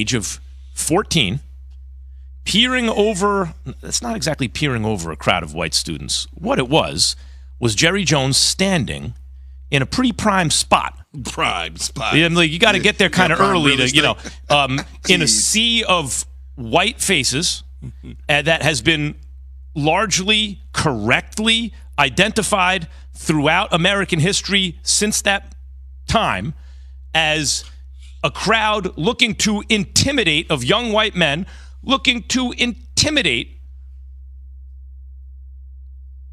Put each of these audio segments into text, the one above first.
age of 14, peering over, it's not exactly peering over a crowd of white students. What it was Jerry Jones standing in a pretty prime spot. Prime spot. You got to get there kind of early to, in a sea of white faces that has been largely correctly identified throughout American history since that time as a crowd looking to intimidate, of young white men looking to intimidate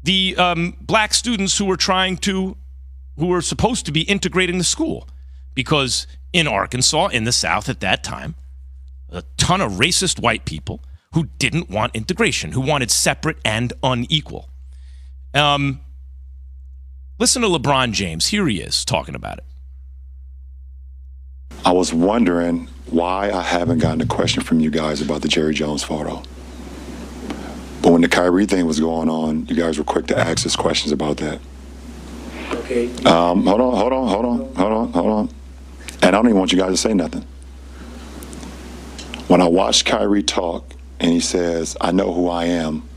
the black students who were supposed to be integrating the school. Because in Arkansas, in the South at that time, a ton of racist white people who didn't want integration, who wanted separate and unequal. Listen to LeBron James. Here he is talking about it. I was wondering why I haven't gotten a question from you guys about the Jerry Jones photo. But when the Kyrie thing was going on, you guys were quick to ask us questions about that. Okay. Hold on. And I don't even want you guys to say nothing. When I watched Kyrie talk and he says, I know who I am,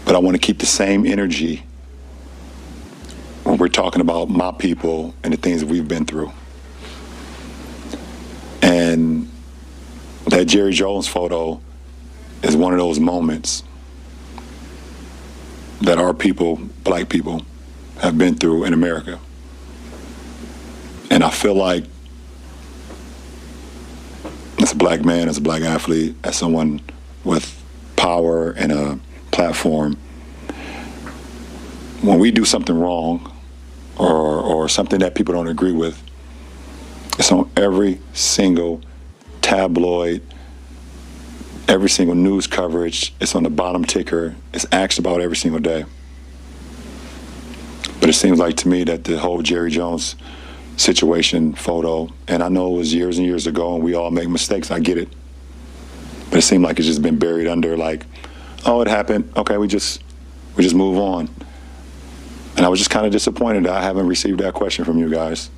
but I want to keep the same energy when we're talking about my people and the things that we've been through. And that Jerry Jones photo is one of those moments that our people, black people, have been through in America. And I feel like as a black man, as a black athlete, as someone with power and a platform, when we do something wrong or something that people don't agree with, it's on every single tabloid, every single news coverage. It's on the bottom ticker. It's asked about every single day. But it seems like to me that the whole Jerry Jones situation photo, and I know it was years and years ago and we all make mistakes, I get it. But it seemed like it's just been buried under like, oh, it happened. Okay, we just move on. And I was just kind of disappointed that I haven't received that question from you guys.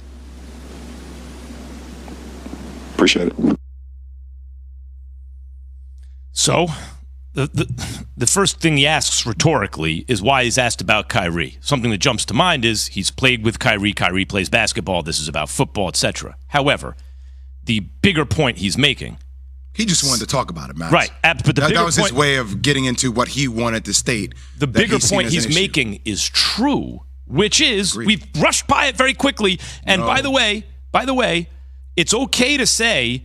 Appreciate it. So, the first thing he asks rhetorically is why he's asked about Kyrie. Something that jumps to mind is he's played with Kyrie. Kyrie plays basketball. This is about football, etc. However, the bigger point he's making, he just wanted to talk about it, Max. Right. But that was his way of getting into what he wanted to state. The bigger point he's making is true, which is we've rushed by it very quickly. And by the way, it's okay to say,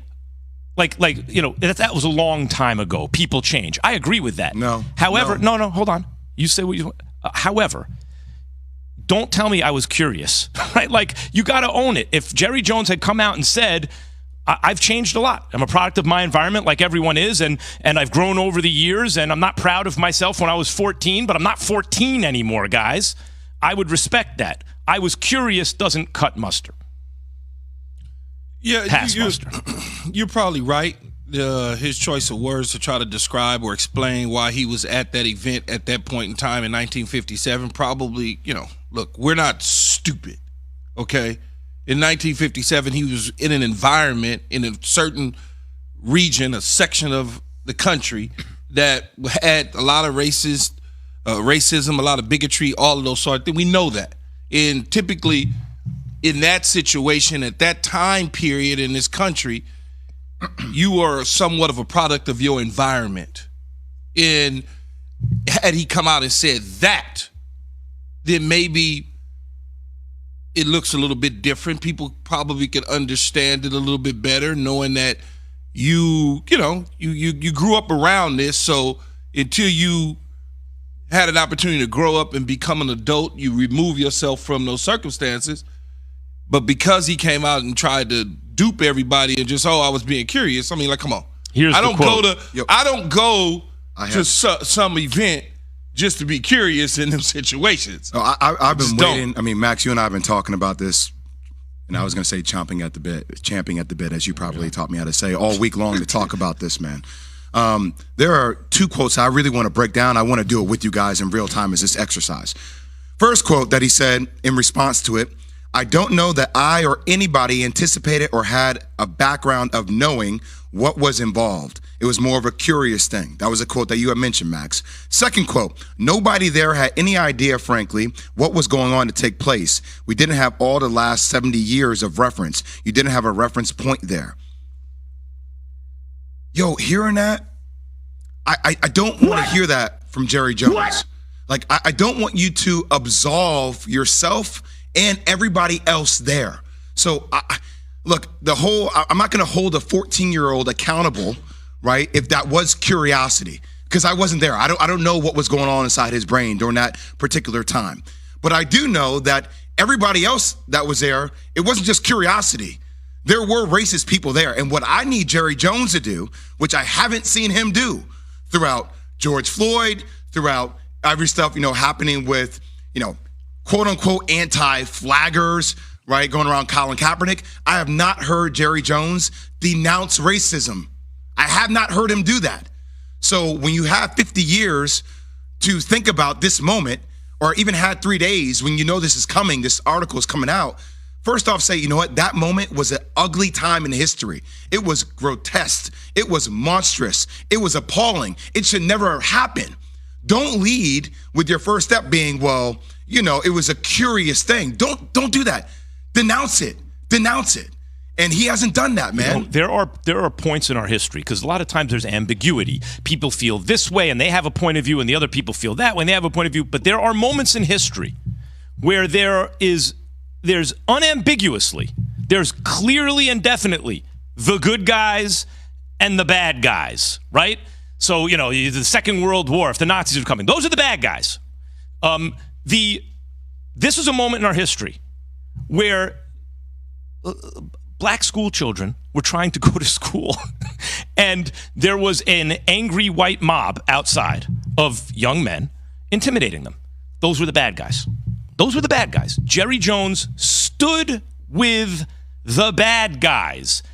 that was a long time ago. People change. I agree with that. However, hold on. You say what you want. However, don't tell me I was curious. Right? Like, you got to own it. If Jerry Jones had come out and said, I've changed a lot. I'm a product of my environment like everyone is, and I've grown over the years, and I'm not proud of myself when I was 14, but I'm not 14 anymore, guys. I would respect that. I was curious doesn't cut mustard. Yeah, you're probably right. His choice of words to try to describe or explain why he was at that event at that point in time in 1957 probably, look, we're not stupid, okay? In 1957, he was in an environment, in a certain region, a section of the country that had a lot of racism, a lot of bigotry, all of those sort of things. We know that. And typically, in that situation, at that time period in this country, you are somewhat of a product of your environment. And had he come out and said that, then maybe it looks a little bit different. People probably could understand it a little bit better, knowing that you grew up around this. So until you had an opportunity to grow up and become an adult, you remove yourself from those circumstances. But because he came out and tried to dupe everybody and just, I was being curious. I mean, like, come on. I don't go to some event just to be curious in them situations. I've been waiting. I mean, Max, you and I have been talking about this, and I was going to say champing at the bit, as you probably taught me how to say, all week long to talk about this, man. There are two quotes I really want to break down. I want to do it with you guys in real time as this exercise. First quote that he said in response to it, I don't know that I or anybody anticipated or had a background of knowing what was involved. It was more of a curious thing. That was a quote that you had mentioned, Max. Second quote, nobody there had any idea, frankly, what was going on to take place. We didn't have all the last 70 years of reference. You didn't have a reference point there. Yo, hearing that, I don't want to hear that from Jerry Jones. What? Like, I don't want you to absolve yourself and everybody else there. So, look, I'm not going to hold a 14-year-old accountable, right, if that was curiosity, because I wasn't there. I don't know what was going on inside his brain during that particular time. But I do know that everybody else that was there, it wasn't just curiosity. There were racist people there. And what I need Jerry Jones to do, which I haven't seen him do throughout George Floyd, throughout every stuff, happening with, quote unquote anti-flaggers, right, going around Colin Kaepernick. I have not heard Jerry Jones denounce racism. I have not heard him do that. So when you have 50 years to think about this moment, or even had 3 days when you know this is coming, this article is coming out, first off, say, you know what, that moment was an ugly time in history. It was grotesque. It was monstrous. It was appalling. It should never happen. Don't lead with your first step being, well, it was a curious thing. Don't do that. Denounce it. Denounce it. And he hasn't done that, man. There are points in our history, because a lot of times there's ambiguity. People feel this way and they have a point of view, and the other people feel that way and they have a point of view. But there are moments in history where there's unambiguously, there's clearly and definitely the good guys and the bad guys, right? So, the Second World War, if the Nazis are coming, those are the bad guys. This is a moment in our history where black school children were trying to go to school, and there was an angry white mob outside of young men intimidating them. Those were the bad guys. Those were the bad guys. Jerry Jones stood with the bad guys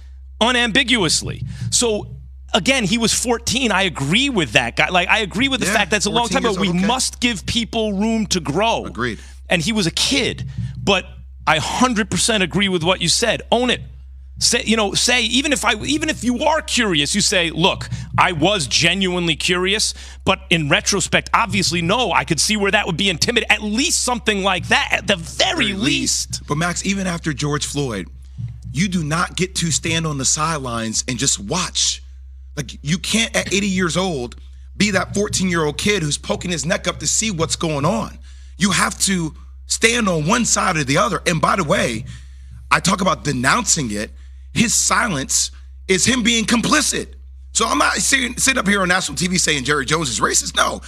unambiguously. So, again, he was 14. I agree with that guy. Like, I agree with the fact that's a long time ago. We must give people room to grow. Agreed. And he was a kid. But I 100% agree with what you said. Own it. Say, even if you are curious, you say, look, I was genuinely curious, but in retrospect, obviously, no, I could see where that would be intimidating. At least something like that, at the very least. But Max, even after George Floyd, you do not get to stand on the sidelines and just watch. Like, you can't at 80 years old be that 14-year-old kid who's poking his neck up to see what's going on. You have to stand on one side or the other. And by the way, I talk about denouncing it. His silence is him being complicit. So I'm not sitting up here on national TV saying Jerry Jones is racist. No.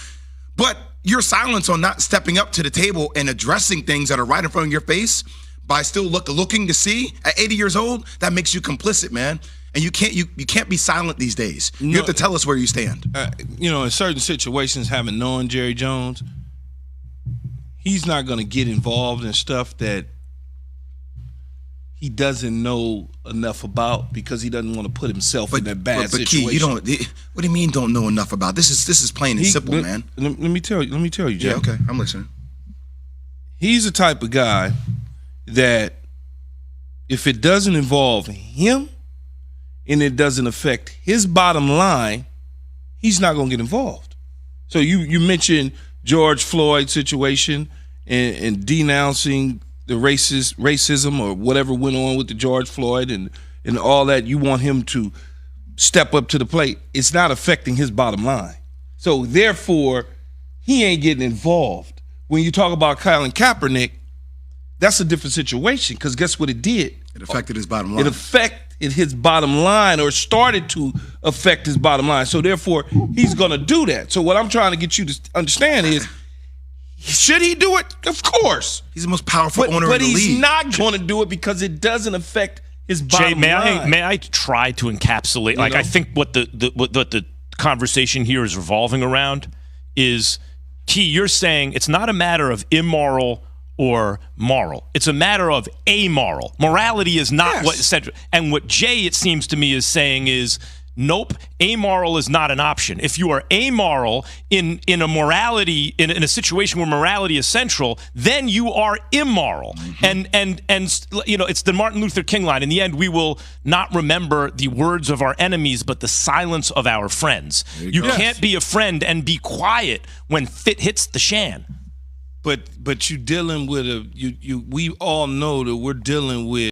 But your silence on not stepping up to the table and addressing things that are right in front of your face by still looking to see at 80 years old, that makes you complicit, man. And you can't be silent these days. You have to tell us where you stand. In certain situations, having known Jerry Jones, he's not going to get involved in stuff that he doesn't know enough about, because he doesn't want to put himself in a bad situation. Key, what do you mean don't know enough about? This is plain and simple, man. Let me tell you, Jay. Yeah, okay, I'm listening. He's the type of guy that if it doesn't involve him and it doesn't affect his bottom line, he's not going to get involved. So you mentioned George Floyd situation and denouncing the racism or whatever went on with the George Floyd and all that. You want him to step up to the plate. It's not affecting his bottom line. So therefore, he ain't getting involved. When you talk about Colin Kaepernick, that's a different situation, because guess what it did? It affected his bottom line. It affected his bottom line, or started to affect his bottom line. So therefore, he's going to do that. So what I'm trying to get you to understand is, should he do it? Of course. He's the most powerful owner in the league. But he's not going to do it because it doesn't affect his bottom line. May I try to encapsulate? I think what the conversation here is revolving around is, Key, you're saying it's not a matter of immoral or moral. It's a matter of amoral. Morality is not what central. And what Jay, it seems to me, is saying is, Nope, amoral is not an option. If you are amoral in a morality, in a situation where morality is central, then you are immoral. And you know, it's the Martin Luther King line. In the end, we will not remember the words of our enemies, but the silence of our friends. You can't be a friend and be quiet when fit hits the shan. But you dealing with we all know that we're dealing with